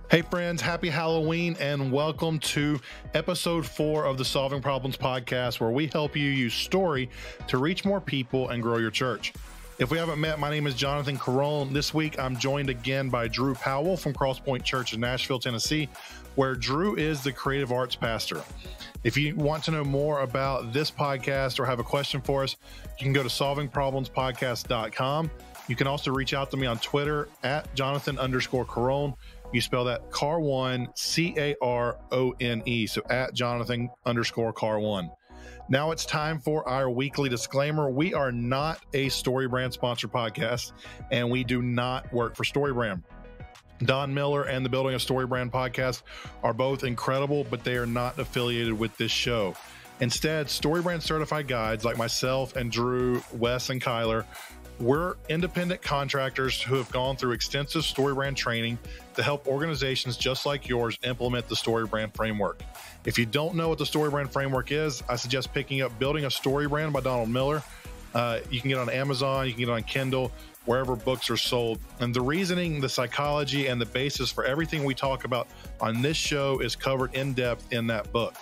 Hey friends, happy Halloween and welcome to episode 4 of the Solving Problems podcast, where we help you use story to reach more people and grow your church. If we haven't met, my name is Jonathan Carone. This week, I'm joined again by Drew Powell from Crosspoint Church in Nashville, Tennessee, where Drew is the creative arts pastor. If you want to know more about this podcast or have a question for us, you can go to solvingproblemspodcast.com. You can also reach out to me on Twitter at Jonathan_Carone. You spell that Car1, Carone. So at Jonathan_Car1. Now it's time for our weekly disclaimer. We are not a StoryBrand sponsored podcast, and we do not work for StoryBrand. Don Miller and the Building a StoryBrand podcast are both incredible, but they are not affiliated with this show. Instead, StoryBrand certified guides like myself and Drew, Wes, and Kyler, we're independent contractors who have gone through extensive StoryBrand training to help organizations just like yours implement the StoryBrand framework. If you don't know what the StoryBrand framework is, I suggest picking up Building a StoryBrand by Donald Miller. You can get it on Amazon, you can get it on Kindle, wherever books are sold. And the reasoning, the psychology, and the basis for everything we talk about on this show is covered in depth in that book.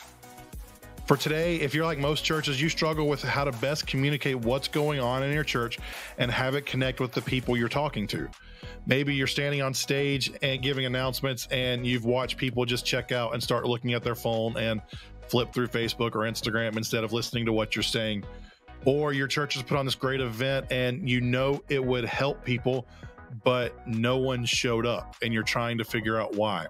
For today, if you're like most churches, you struggle with how to best communicate what's going on in your church and have it connect with the people you're talking to. Maybe you're standing on stage and giving announcements and you've watched people just check out and start looking at their phone and flip through Facebook or Instagram instead of listening to what you're saying. Or your church has put on this great event and you know it would help people, but no one showed up and you're trying to figure out why.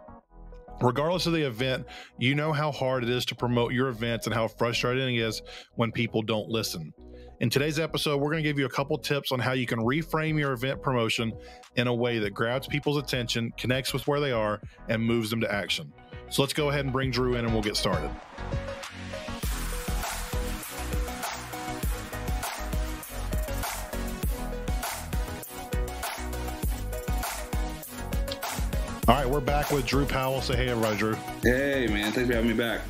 Regardless of the event, you know how hard it is to promote your events and how frustrating it is when people don't listen. In today's episode, we're going to give you a couple tips on how you can reframe your event promotion in a way that grabs people's attention, connects with where they are, and moves them to action. So let's go ahead and bring Drew in and we'll get started. All right, we're back with Drew Powell. Say hey, everybody, Drew. Hey, man. Thanks for having me back.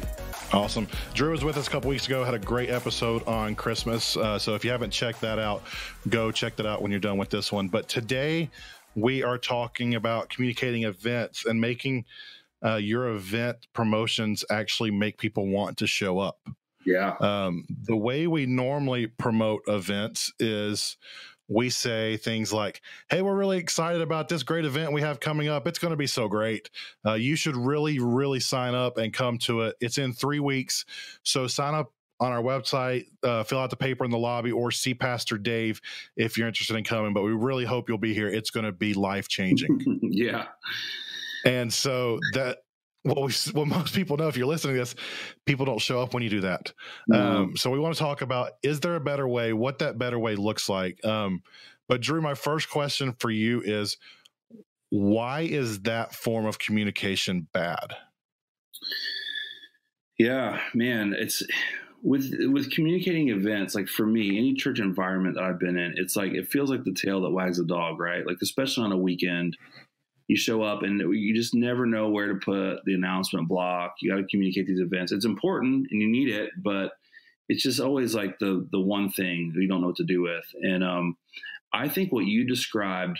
Awesome. Drew was with us a couple weeks ago, had a great episode on Christmas. So if you haven't checked that out, go check that out when you're done with this one. But today we are talking about communicating events and making your event promotions actually make people want to show up. Yeah. The way we normally promote events is we say things like, hey, we're really excited about this great event we have coming up. It's going to be so great. You should really, really sign up and come to it. It's in 3 weeks. So sign up on our website, fill out the paper in the lobby, or see Pastor Dave if you're interested in coming. But we really hope you'll be here. It's going to be life-changing. Yeah. And so that, what most people know, if you're listening to this, people don't show up when you do that. No. So we want to talk about, is there a better way, what that better way looks like? But Drew, my first question for you is, why is that form of communication bad? Yeah, man, it's with communicating events, like for me, any church environment that I've been in, it's like, it feels like the tail that wags the dog, right? Like, especially on a weekend, you show up and you just never know where to put the announcement block. You got to communicate these events. It's important and you need it, but it's just always like the one thing that you don't know what to do with. And I think what you described,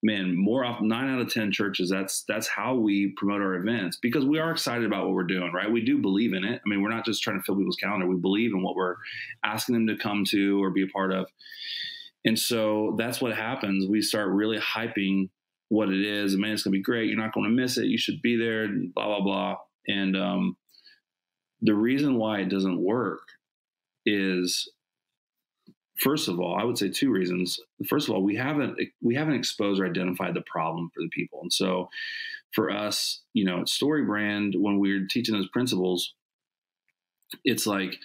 man, more often, 9 out of 10 churches, that's how we promote our events, because we are excited about what we're doing, right? We do believe in it. I mean, we're not just trying to fill people's calendar. We believe in what we're asking them to come to or be a part of. And so that's what happens. We start really hyping what it is. Man, it's going to be great. You're not going to miss it. You should be there, blah, blah, blah. And the reason why it doesn't work is, first of all, I would say 2 reasons. First of all, we haven't exposed or identified the problem for the people. And so for us, at StoryBrand, when we're teaching those principles, it's like,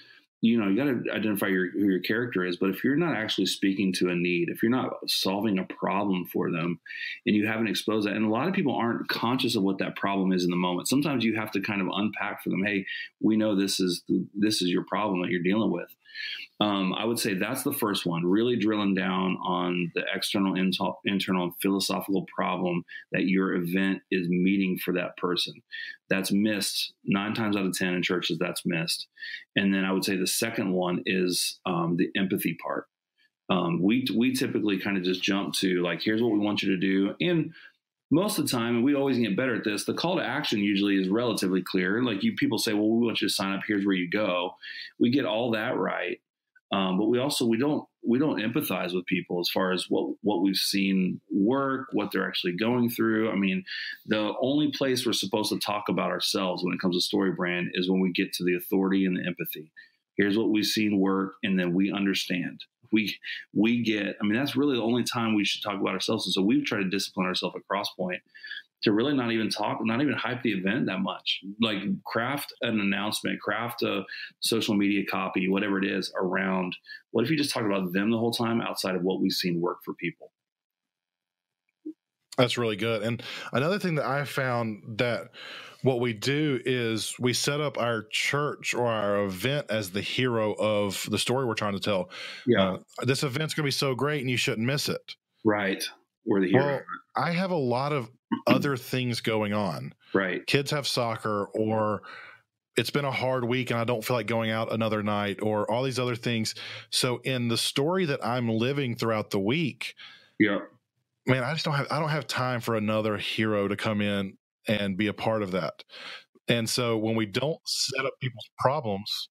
you got to identify who your character is. But if you're not actually speaking to a need, if you're not solving a problem for them and you haven't exposed that, and a lot of people aren't conscious of what that problem is in the moment. Sometimes you have to kind of unpack for them, hey, we know this is your problem that you're dealing with. I would say that's the first one, really drilling down on the external, internal, and philosophical problem that your event is meeting for that person. That's missed 9 times out of 10 in churches. That's missed. And then I would say the second one is the empathy part. We typically kind of just jump to like, here's what we want you to do. And most of the time, and we always get better at this, the call to action usually is relatively clear. Like people say, well, we want you to sign up. Here's where you go. We get all that right. But we don't empathize with people as far as what we've seen work, what they're actually going through. I mean, the only place we're supposed to talk about ourselves when it comes to Story Brand is when we get to the authority and the empathy. Here's what we've seen work, and then we understand. We get. I mean, that's really the only time we should talk about ourselves. And so we've tried to discipline ourselves at Crosspoint to really not even hype the event that much. Like craft an announcement, craft a social media copy, whatever it is around. What if you just talk about them the whole time outside of what we've seen work for people? That's really good. And another thing that I found that what we do is we set up our church or our event as the hero of the story we're trying to tell. Yeah. This event's going to be so great and you shouldn't miss it. Right. We're the hero. Well, I have a lot of other things going on. Right. Kids have soccer, or it's been a hard week and I don't feel like going out another night, or all these other things. So in the story that I'm living throughout the week, yeah, man, I don't have time for another hero to come in and be a part of that. And so when we don't set up people's problems,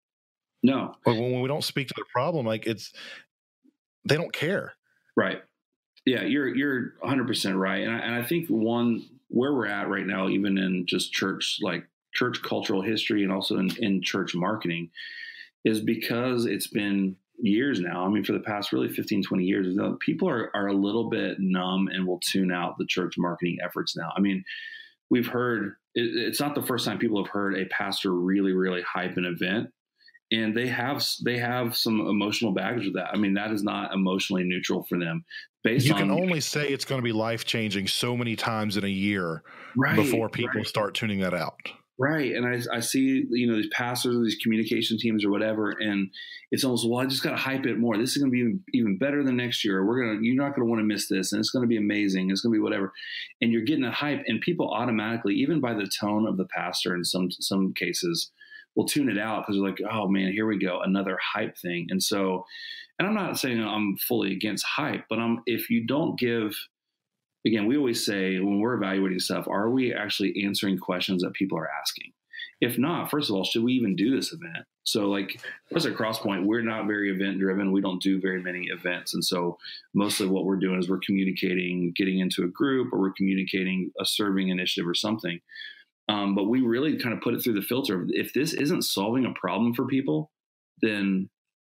no, or when we don't speak to their problem, like they don't care. Right. Yeah, you're 100% right. And I think where we're at right now, even in just church cultural history and also in church marketing, is because it's been years now. I mean, for the past really 15, 20 years, people are a little bit numb and will tune out the church marketing efforts now. I mean, we've heard, it's not the first time people have heard a pastor really, really hype an event. And they have some emotional baggage with that. I mean, that is not emotionally neutral for them. You can only say it's going to be life-changing so many times in a year before people start tuning that out. Right. And I see, these pastors, these communication teams or whatever, and it's almost, well, I just got to hype it more. This is going to be even better than next year. You're not going to want to miss this. And it's going to be amazing. It's going to be whatever. And you're getting a hype, and people automatically, even by the tone of the pastor in some cases, will tune it out because they're like, oh man, here we go, another hype thing. And so, and I'm not saying I'm fully against hype, but if you don't give, again, we always say when we're evaluating stuff, are we actually answering questions that people are asking? If not, first of all, should we even do this event? So like us at Crosspoint, we're not very event driven. We don't do very many events. And so most of what we're doing is we're communicating, getting into a group, or we're communicating a serving initiative or something. But we really kind of put it through the filter. If this isn't solving a problem for people, then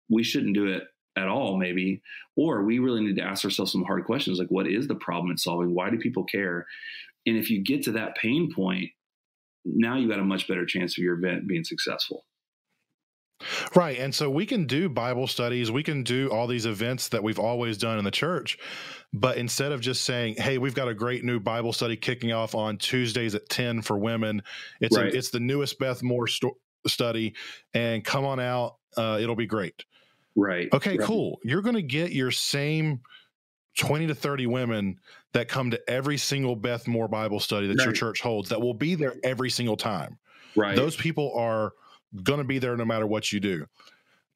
we shouldn't do it at all, maybe. Or we really need to ask ourselves some hard questions, like what is the problem it's solving? Why do people care? And if you get to that pain point, now you got a much better chance of your event being successful. Right. And so we can do Bible studies. We can do all these events that we've always done in the church. But instead of just saying, hey, we've got a great new Bible study kicking off on Tuesdays at 10 for women. It's the newest Beth Moore study, and come on out. It'll be great. Right. Okay, cool. You're going to get your same 20 to 30 women that come to every single Beth Moore Bible study that your church holds that will be there every single time. Right. Those people are going to be there no matter what you do.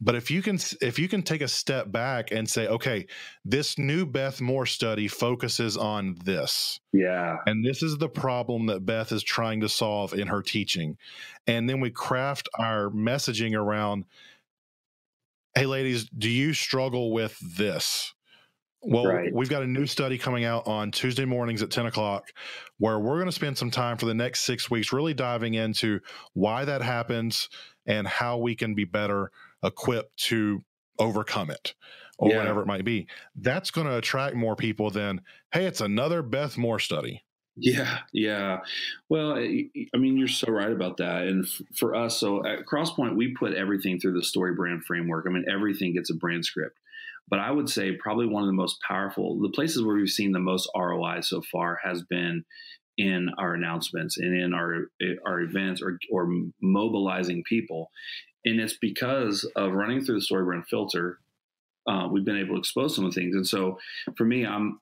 But if you can take a step back and say, okay, this new Beth Moore study focuses on this. Yeah. And this is the problem that Beth is trying to solve in her teaching. And then we craft our messaging around, hey, ladies, do you struggle with this? Well, we've got a new study coming out on Tuesday mornings at 10 o'clock where we're going to spend some time for the next 6 weeks really diving into why that happens and how we can be better equipped to overcome it or whatever it might be. That's going to attract more people than, hey, it's another Beth Moore study. Yeah. Yeah. Well, I mean, you're so right about that. And for us, so at Crosspoint, we put everything through the story brand framework. I mean, everything gets a brand script. But I would say probably one of the most powerful, the places where we've seen the most ROI so far has been in our announcements and in our events or mobilizing people. And it's because of running through the story brand filter, we've been able to expose some of the things. And so for me, I'm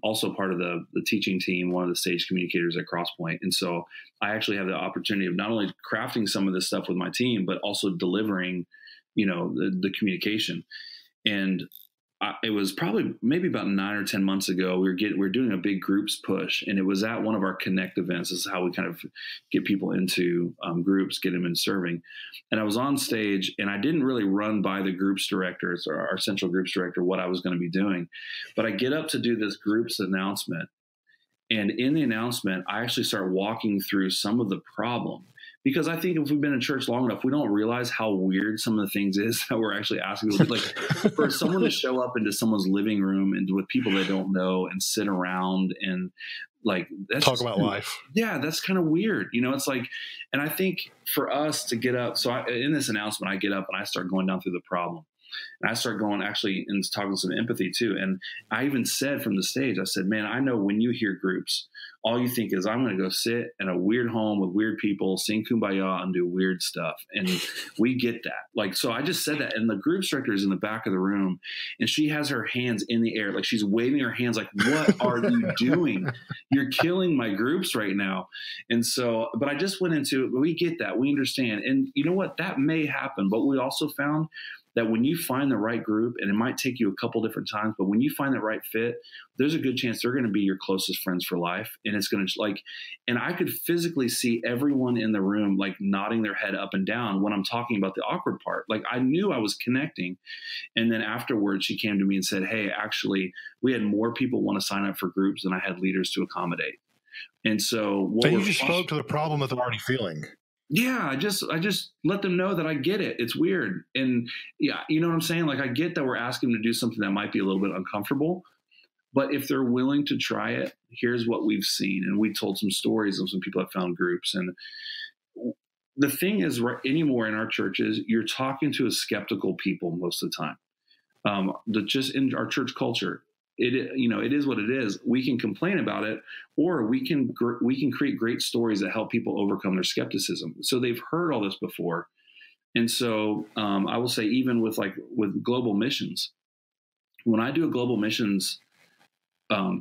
also part of the teaching team, one of the stage communicators at Crosspoint. And so I actually have the opportunity of not only crafting some of this stuff with my team, but also delivering, the communication. And it was probably maybe about 9 or 10 months ago. We were doing a big groups push, and it was at one of our Connect events. This is how we kind of get people into groups, get them in serving. And I was on stage, and I didn't really run by the groups directors or our central groups director what I was going to be doing, but I get up to do this groups announcement. And in the announcement, I actually start walking through some of the problem. Because I think if we've been in church long enough, we don't realize how weird some of the things is that we're actually asking people. Like for someone to show up into someone's living room and with people they don't know and sit around and like that's talk about life. Yeah, that's kind of weird. It's like, and I think for us to get up, so in this announcement, I get up and I start going down through the problem. And I start going actually and talking some empathy too. And I even said from the stage, I said, man, I know when you hear groups, all you think is I'm going to go sit in a weird home with weird people, sing Kumbaya and do weird stuff. And we get that. Like, so I just said that. And the groups director is in the back of the room and she has her hands in the air. Like she's waving her hands like, what are you doing? You're killing my groups right now. And so, but I just went into it. We get that. We understand. And you know what? That may happen. But we also found that when you find the right group, and it might take you a couple different times, but when you find the right fit, there's a good chance they're going to be your closest friends for life. And it's going to and I could physically see everyone in the room, like nodding their head up and down when I'm talking about the awkward part. Like I knew I was connecting. And then afterwards she came to me and said, hey, actually we had more people want to sign up for groups than I had leaders to accommodate. And so you just spoke to the problem that they're already feeling. Yeah, I just let them know that I get it. It's weird. And yeah, you know what I'm saying? Like I get that we're asking them to do something that might be a little bit uncomfortable, but if they're willing to try it, here's what we've seen. And we told some stories of some people that found groups. And the thing is anymore in our churches, you're talking to a skeptical people most of the time. Just in our church culture, it is what it is. We can complain about it, or we can create great stories that help people overcome their skepticism. So they've heard all this before. And so I will say, even with global missions, when I do a global missions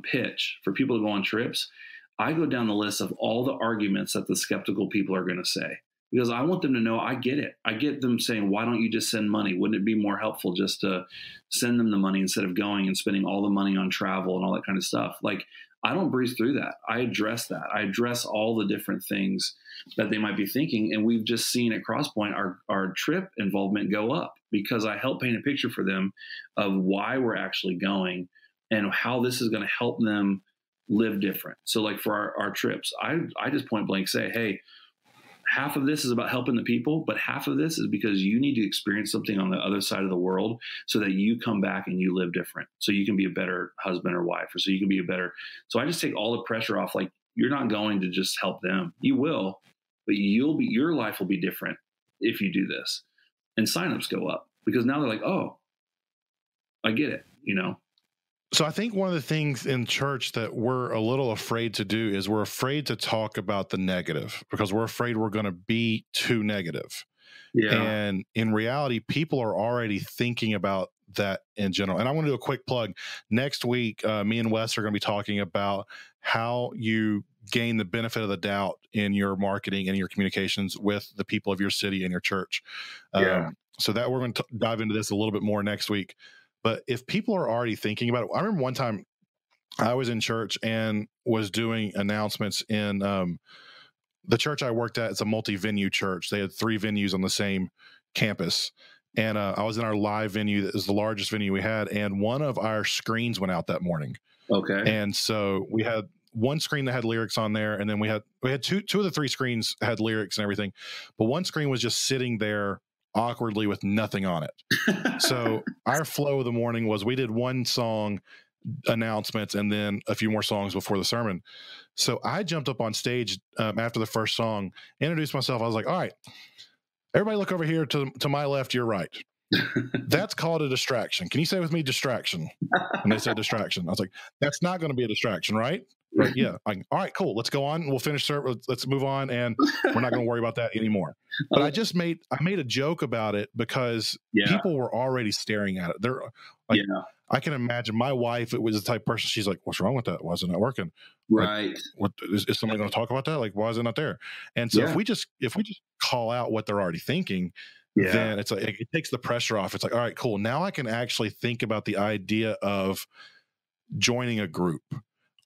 pitch for people to go on trips, I go down the list of all the arguments that the skeptical people are going to say. Because I want them to know I get it. I get them saying, why don't you just send money? Wouldn't it be more helpful just to send them the money instead of going and spending all the money on travel and all that kind of stuff? Like, I don't breeze through that. I address that. I address all the different things that they might be thinking. And we've just seen at Crosspoint our trip involvement go up because I help paint a picture for them of why we're actually going and how this is going to help them live different. So like for our trips, I just point blank say, hey, half of this is about helping the people, but half of this is because you need to experience something on the other side of the world so that you come back and you live different. So you can be a better husband or wife, or so you can be a better. So I just take all the pressure off. Like, you're not going to just help them. You will, but your life will be different if you do this. And signups go up because now they're like, oh, I get it, So I think one of the things in church that we're a little afraid to do is we're afraid to talk about the negative because we're afraid we're going to be too negative. Yeah. And in reality, people are already thinking about that in general. And I want to do a quick plug. Next week, me and Wes are going to be talking about how you gain the benefit of the doubt in your marketing and your communications with the people of your city and your church. So that we're going to dive into this a little bit more next week. But if people are already thinking about it, I remember one time I was in church and was doing announcements in the church I worked at. It's a multi-venue church. They had 3 venues on the same campus. And I was in our live venue that is the largest venue we had. And one of our screens went out that morning. Okay. And so we had one screen that had lyrics on there. And then we had two of the 3 screens had lyrics and everything. But one screen was just sitting there awkwardly with nothing on it. So our flow of the morning was we did one song, announcements, and then a few more songs before the sermon. So I jumped up on stage after the first song, introduced myself. I was like, all right, everybody look over here to my left, your right. That's called a distraction. Can you say with me distraction? And they said distraction. I was like, that's not going to be a distraction, right? Right. Yeah. All right, cool. Let's go on. We'll finish service. Let's move on. And we're not going to worry about that anymore. But I made a joke about it because people were already staring at it. They're like, I can imagine my wife, it was the type of person, she's like, what's wrong with that? Why is it not working? Right. Like, what is somebody going to talk about that? Like, why is it not there? And so if we just call out what they're already thinking, then it's like it takes the pressure off. It's like, all right, cool. Now I can actually think about the idea of joining a group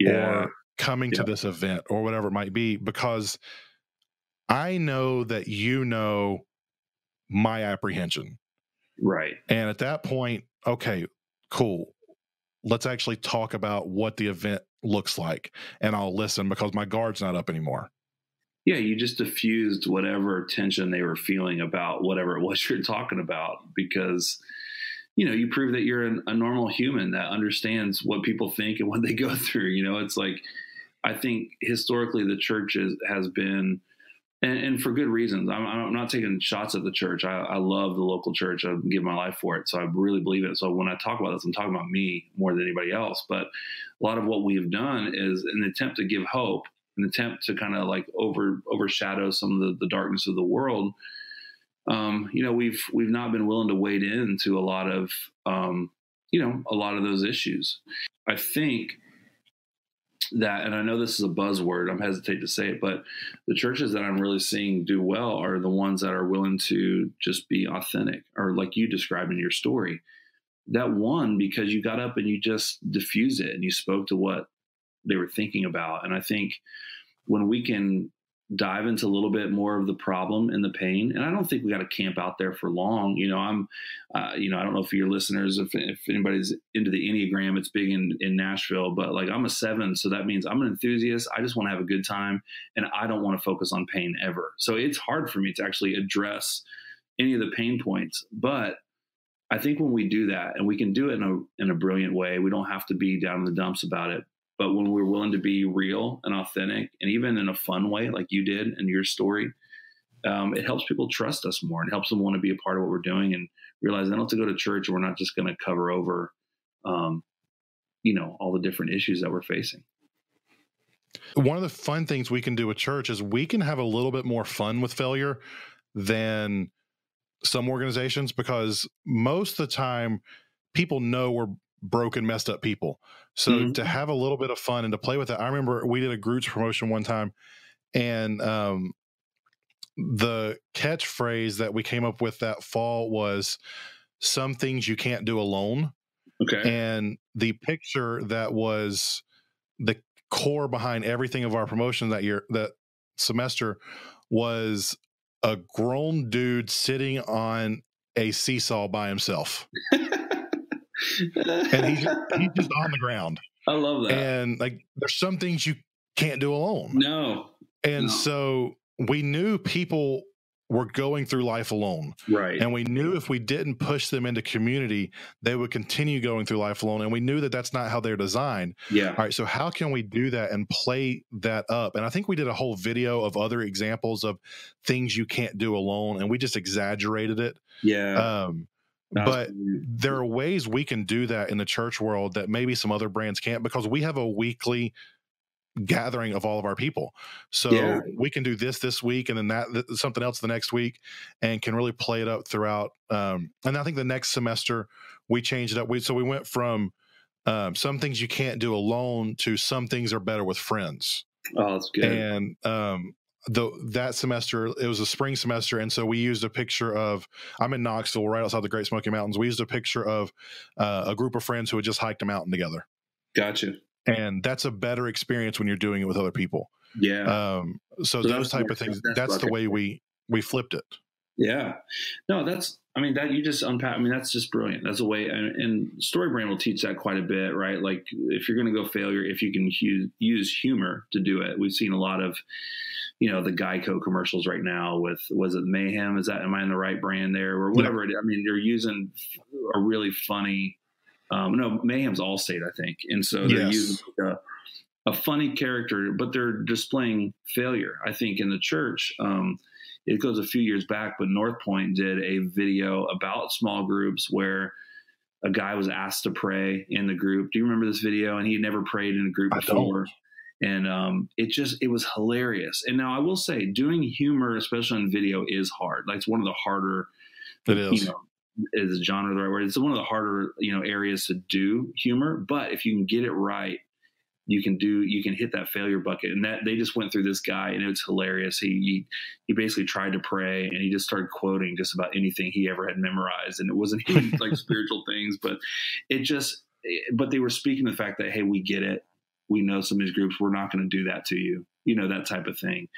or coming to this event or whatever it might be, because I know that you know my apprehension. Right. And at that point, okay, cool. Let's actually talk about what the event looks like, and I'll listen because my guard's not up anymore. Yeah, you just diffused whatever tension they were feeling about whatever it was you're talking about, because, you know, you prove that you're a normal human that understands what people think and what they go through. You know, it's like, I think historically the church has been, and for good reasons. I'm not taking shots at the church. I love the local church. I give my life for it. So I really believe it. So when I talk about this, I'm talking about me more than anybody else. But a lot of what we have done is an attempt to give hope, an attempt to kind of like overshadow some of the darkness of the world. You know, we've not been willing to wade into a lot of, you know, a lot of those issues. I think that, and I know this is a buzzword, I'm hesitant to say it, but the churches that I'm really seeing do well are the ones that are willing to just be authentic, or like you described in your story, that one, because you got up and you just diffused it and you spoke to what they were thinking about. And I think when we can dive into a little bit more of the problem and the pain, and I don't think we got to camp out there for long. You know, you know, I don't know if your listeners, if anybody's into the Enneagram, it's big in Nashville, but like I'm a 7. So that means I'm an enthusiast. I just want to have a good time, and I don't want to focus on pain ever. So it's hard for me to actually address any of the pain points. But I think when we do that, and we can do it in a brilliant way, we don't have to be down in the dumps about it. But when we're willing to be real and authentic, and even in a fun way, like you did in your story, it helps people trust us more, and helps them want to be a part of what we're doing, and realize they don't have to go to church, and we're not just going to cover over, you know, all the different issues that we're facing. One of the fun things we can do with church is we can have a little bit more fun with failure than some organizations, because most of the time people know we're broken, messed up people. So to have a little bit of fun and to play with it. I remember we did a groups promotion one time, and the catchphrase that we came up with that fall was "Some things you can't do alone." Okay. And the picture that was the core behind everything of our promotion that semester, was a grown dude sitting on a seesaw by himself. And he's just on the ground. I love that. And like, there's some things you can't do alone. No. And so we knew people were going through life alone. Right. And we knew if we didn't push them into community, they would continue going through life alone. And we knew that that's not how they're designed. Yeah. All right. So how can we do that and play that up? And I think we did a whole video of other examples of things you can't do alone, and we just exaggerated it. Yeah. But there are ways we can do that in the church world that maybe some other brands can't, because we have a weekly gathering of all of our people. So we can do this week, and then something else the next week, and can really play it up throughout. And I think the next semester we changed it up. So we went from some things you can't do alone to some things are better with friends. Oh, that's good. And that semester, it was a spring semester, and so we used a picture of, I'm in Knoxville, right outside the Great Smoky Mountains. We used a picture of a group of friends who had just hiked a mountain together. Gotcha. And that's a better experience when you're doing it with other people. Yeah. So those type of things, that's the way we flipped it. Yeah. No, that you just unpack. I mean, that's just brilliant. That's a way, and StoryBrand will teach that quite a bit, right? Like, if you're going to go failure, if you can use humor to do it. We've seen a lot of, you know, the Geico commercials right now with, was it Mayhem? Am I in the right brand there, or whatever? Yeah. I mean, they're using a really funny, no, Mayhem's Allstate, I think. And so they're using a funny character, but they're displaying failure. I think in the church, it goes a few years back, but North Point did a video about small groups where a guy was asked to pray in the group. Do you remember this video? And he had never prayed in a group before. And it was hilarious. And now I will say, doing humor, especially on video, is hard. Like, it's one of the harder, it is. You know, is genre the right word? It's one of the harder, you know, areas to do humor. But if you can get it right, you can hit that failure bucket. And that they just went through this guy, and it was hilarious. He basically tried to pray, and he just started quoting just about anything he ever had memorized. And it wasn't even like spiritual things, but but they were speaking the fact that, hey, we get it. We know some of these groups, we're not going to do that to you, that type of thing.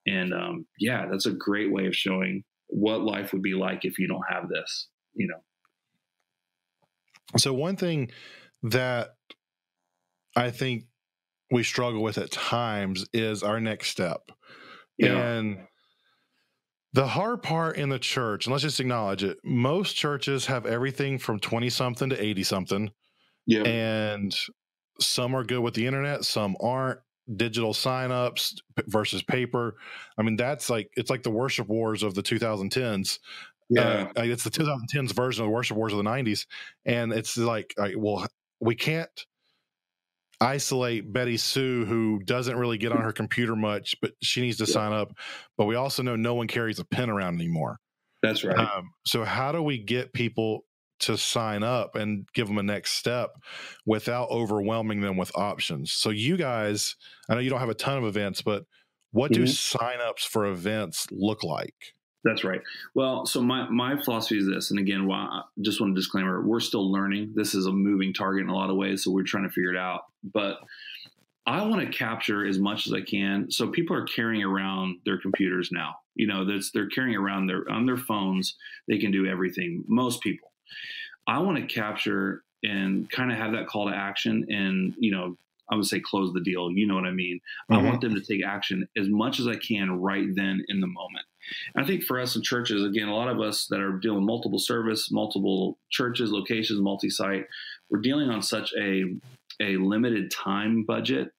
And that's a great way of showing what life would be like if you don't have this, So one thing that I think we struggle with at times is our next step. Yeah. And the hard part in the church, and let's just acknowledge it, most churches have everything from 20 something to 80 something. Yeah. And some are good with the internet, some aren't. Digital signups versus paper. I mean, it's like the worship wars of the 2010s. Yeah. It's the 2010s version of the worship wars of the 90s. And it's like, well, we can't isolate Betty Sue, who doesn't really get on her computer much, but she needs to sign up. But we also know no one carries a pen around anymore. That's right. So how do we get people to sign up and give them a next step without overwhelming them with options? So you guys, I know you don't have a ton of events, but what do signups for events look like? That's right. Well, so my philosophy is this, and again, I just want a disclaimer, we're still learning. This is a moving target in a lot of ways, so we're trying to figure it out. But I want to capture as much as I can. So people are carrying around their computers now. They're carrying around on their phones. They can do everything. Most people. I want to capture and kind of have that call to action, and I would say close the deal. You know what I mean? Mm-hmm. I want them to take action as much as I can right then in the moment. And I think for us in churches, again, a lot of us that are dealing multiple service, multiple churches, locations, multi-site, we're dealing on such a limited time budget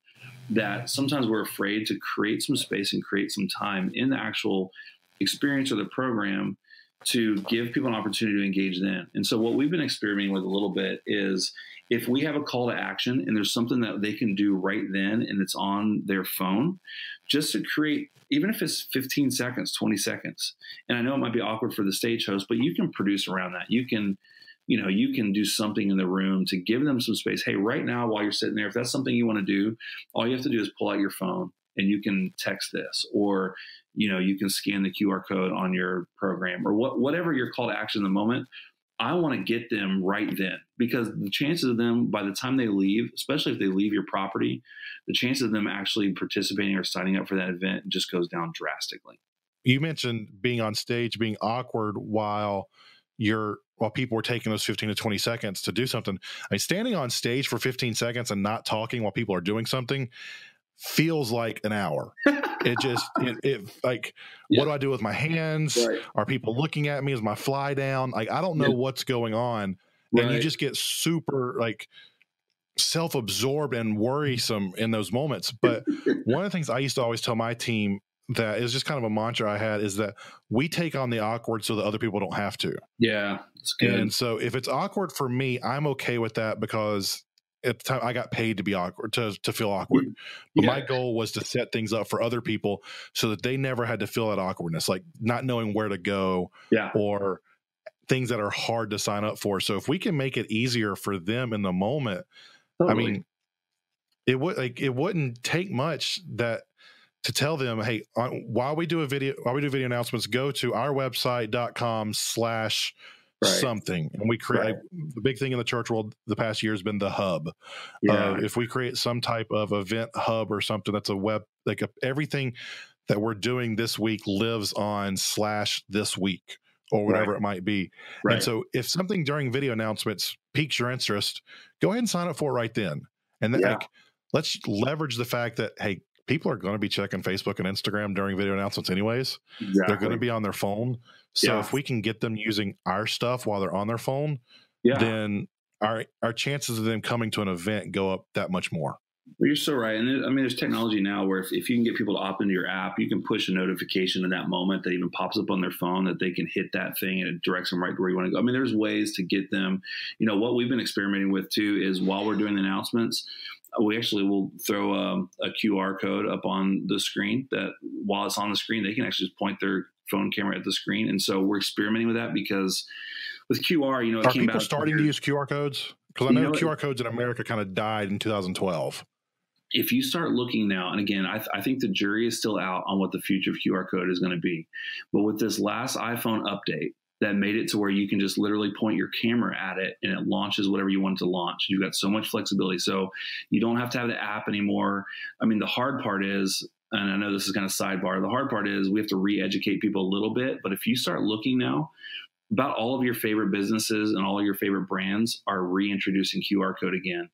that sometimes we're afraid to create some space and create some time in the actual experience or the program to give people an opportunity to engage then. And so what we've been experimenting with a little bit is if we have a call to action and there's something that they can do right then and it's on their phone, just to create, even if it's 15 seconds, 20 seconds. And I know it might be awkward for the stage host, but you can produce around that. You can do something in the room to give them some space. Hey, right now, while you're sitting there, if that's something you want to do, all you have to do is pull out your phone and you can text this, or you can scan the QR code on your program, or whatever your call to action in the moment. I want to get them right then, because the chances of them, by the time they leave, especially if they leave your property, the chances of them actually participating or signing up for that event just goes down drastically. You mentioned being on stage, being awkward while people were taking those 15 to 20 seconds to do something. I mean, standing on stage for 15 seconds and not talking while people are doing something feels like an hour. What do I do with my hands? Right. Are people looking at me? Is my fly down? Like, I don't know what's going on. Right. And you just get super self-absorbed and worrisome in those moments. But one of the things I used to always tell my team that is just kind of a mantra I had is that we take on the awkward so that other people don't have to. Yeah, it's good. And so if it's awkward for me, I'm okay with that, because at the time I got paid to be awkward, to feel awkward. But my goal was to set things up for other people so that they never had to feel that awkwardness, like not knowing where to go or things that are hard to sign up for. So if we can make it easier for them in the moment, I mean, it wouldn't take much to tell them, hey, while we do video announcements, go to our website.com/something. And we create the big thing in the church world the past year has been the hub. If we create some type of event hub or something that's a web, everything that we're doing this week lives on /this week or whatever it might be. And so if something during video announcements piques your interest, go ahead and sign up for it right then. And then let's leverage the fact that, hey, people are going to be checking Facebook and Instagram during video announcements anyways. Exactly. They're going to be on their phone. So if we can get them using our stuff while they're on their phone, then our chances of them coming to an event go up that much more. Well, you're so right. And there's technology now where if you can get people to opt into your app, you can push a notification in that moment that even pops up on their phone that they can hit that thing and it directs them right to where you want to go. I mean, there's ways to get them. What we've been experimenting with too is while we're doing the announcements, we actually will throw a QR code up on the screen that while it's on the screen, they can actually just point their phone camera at the screen. And so we're experimenting with that because with QR, are people starting to use QR codes? Because I know QR codes in America kind of died in 2012. if you start looking now, and again, I think the jury is still out on what the future of QR code is going to be. But with this last iPhone update that made it to where you can just literally point your camera at it and it launches whatever you want to launch. You've got so much flexibility. So you don't have to have the app anymore. I mean, the hard part is, and I know this is kind of sidebar, the hard part is we have to re-educate people a little bit. But if you start looking now, about all of your favorite businesses and all of your favorite brands are reintroducing QR code again.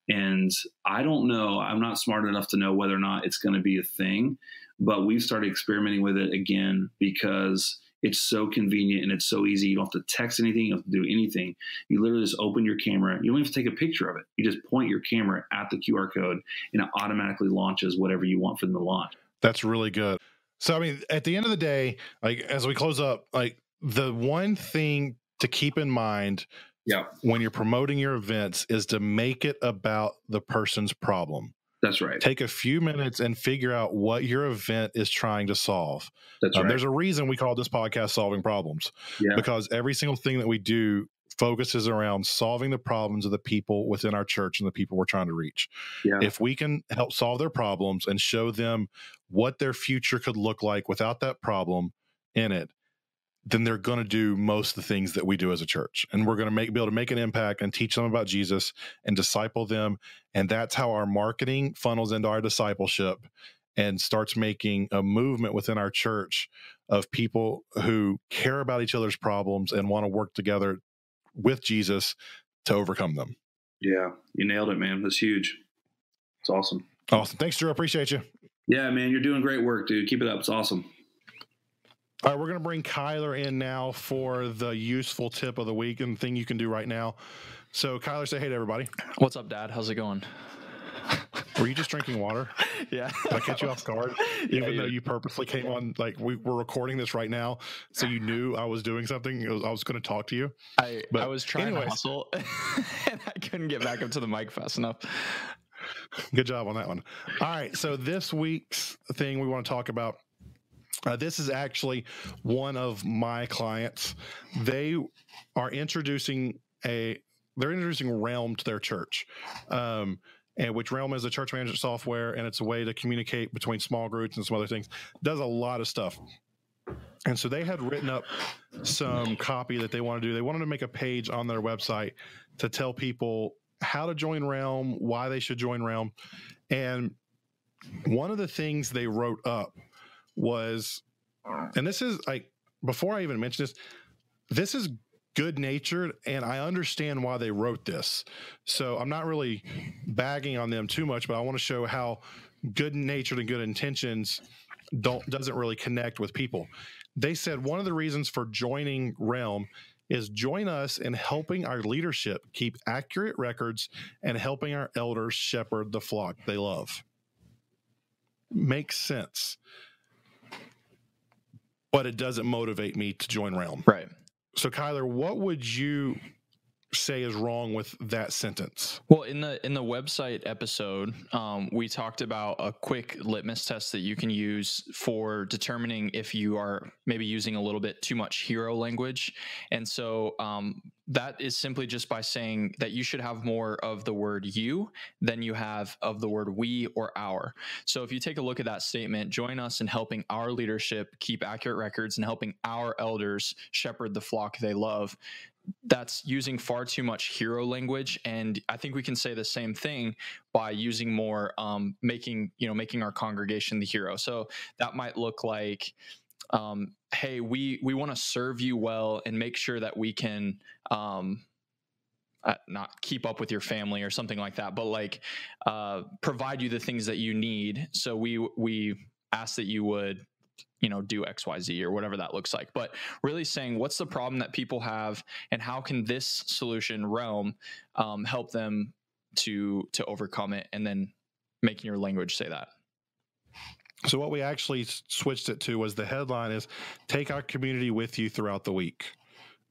And I don't know, I'm not smart enough to know whether or not it's going to be a thing, but we've started experimenting with it again because it's so convenient and it's so easy. You don't have to text anything. You don't have to do anything. You literally just open your camera. You don't have to take a picture of it. You just point your camera at the QR code and it automatically launches whatever you want for them to launch. That's really good. So, I mean, at the end of the day, like as we close up, like the one thing to keep in mind when you're promoting your events is to make it about the person's problem. That's right. Take a few minutes and figure out what your event is trying to solve. That's right. There's a reason we call this podcast Solving Problems, because every single thing that we do focuses around solving the problems of the people within our church and the people we're trying to reach. If we can help solve their problems and show them what their future could look like without that problem in it, then they're going to do most of the things that we do as a church. And we're going to be able to make an impact and teach them about Jesus and disciple them. And that's how our marketing funnels into our discipleship and starts making a movement within our church of people who care about each other's problems and want to work together with Jesus to overcome them. Yeah, you nailed it, man. That's huge. It's awesome. Awesome. Thanks, Drew. I appreciate you. Yeah, man, you're doing great work, dude. Keep it up. It's awesome. All right, we're going to bring Kyler in now for the useful tip of the week and thing you can do right now. So, Kyler, say hey to everybody. What's up, Dad? How's it going? Were you just drinking water? Yeah. Did I catch you off guard? Even though you purposely came on, like we're recording this right now, so you knew I was doing something. I was going to talk to you. I was trying to hustle, and I couldn't get back up to the mic fast enough. Good job on that one. All right, so this week's thing we want to talk about, this is actually one of my clients. They are introducing Realm to their church, and which Realm is a church management software, and it's a way to communicate between small groups and some other things. It does a lot of stuff. And so they had written up some copy that they want to do. They wanted to make a page on their website to tell people how to join Realm, why they should join Realm. And one of the things they wrote up was, and this is like, before I even mention this is good natured, and I understand why they wrote this. So I'm not really bagging on them too much, but I want to show how good natured and good intentions doesn't really connect with people. They said one of the reasons for joining Realm is join us in helping our leadership keep accurate records and helping our elders shepherd the flock they love. Makes sense. But it doesn't motivate me to join Realm. Right. So, Kyler, what would you say is wrong with that sentence? Well, in the website episode, we talked about a quick litmus test that you can use for determining if you are maybe using a little bit too much hero language. And so that is simply just by saying that you should have more of the word you than you have of the word we or our. So if you take a look at that statement, join us in helping our leadership keep accurate records and helping our elders shepherd the flock they love. That's using far too much hero language. And I think we can say the same thing by using more, making our congregation the hero. So that might look like, hey, we want to serve you well and make sure that we can, not keep up with your family or something like that, but like, provide you the things that you need. So we ask that you would, do X, Y, Z or whatever that looks like. But really saying what's the problem that people have and how can this solution Realm help them to overcome it, and then making your language say that. So what we actually switched it to was the headline is take our community with you throughout the week.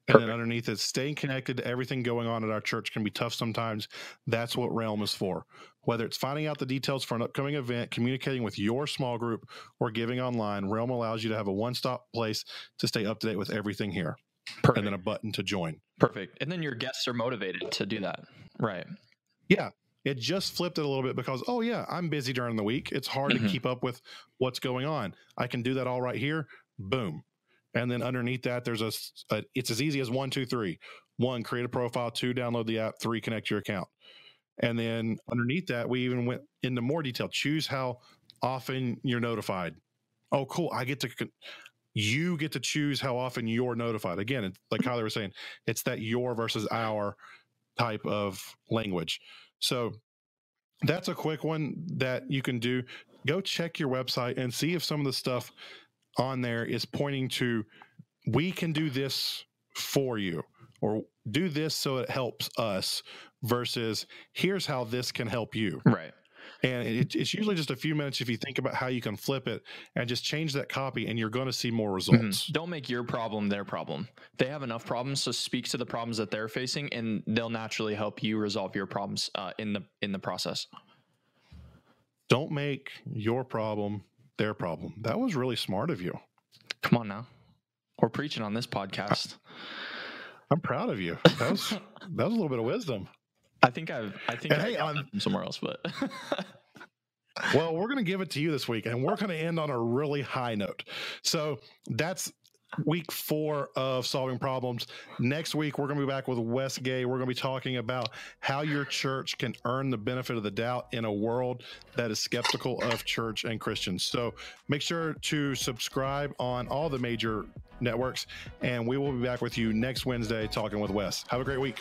And then underneath it, staying connected to everything going on at our church can be tough sometimes. That's what Realm is for. Whether it's finding out the details for an upcoming event, communicating with your small group, or giving online, Realm allows you to have a one-stop place to stay up to date with everything here. Perfect. And then a button to join. Perfect. And then your guests are motivated to do that. Right. Yeah. It just flipped it a little bit because, oh yeah, I'm busy during the week. It's hard to keep up with what's going on. I can do that all right here. Boom. And then underneath that, there's it's as easy as 1, 2, 3. 1, create a profile. 2, download the app. 3, connect your account. And then underneath that, we even went into more detail. Choose how often you're notified. Oh, cool. You get to choose how often you're notified. Again, it's like Kyler was saying, it's that your versus our type of language. So that's a quick one that you can do. Go check your website and see if some of the stuff on there is pointing to, we can do this for you, or do this so it helps us, versus here's how this can help you. Right. And it's usually just a few minutes if you think about how you can flip it and just change that copy, and you're going to see more results. Don't make your problem their problem. They have enough problems, so speak to the problems that they're facing, and they'll naturally help you resolve your problems in the process. Don't make your problem their problem. That was really smart of you. Come on now. We're preaching on this podcast. I'm proud of you. That was a little bit of wisdom. I think I got that from somewhere else, but well, we're going to give it to you this week, and we're going to end on a really high note. So that's week 4 of Solving Problems. Next week, we're going to be back with Wes Gay. We're going to be talking about how your church can earn the benefit of the doubt in a world that is skeptical of church and Christians. So make sure to subscribe on all the major networks, and we will be back with you next Wednesday talking with Wes. Have a great week.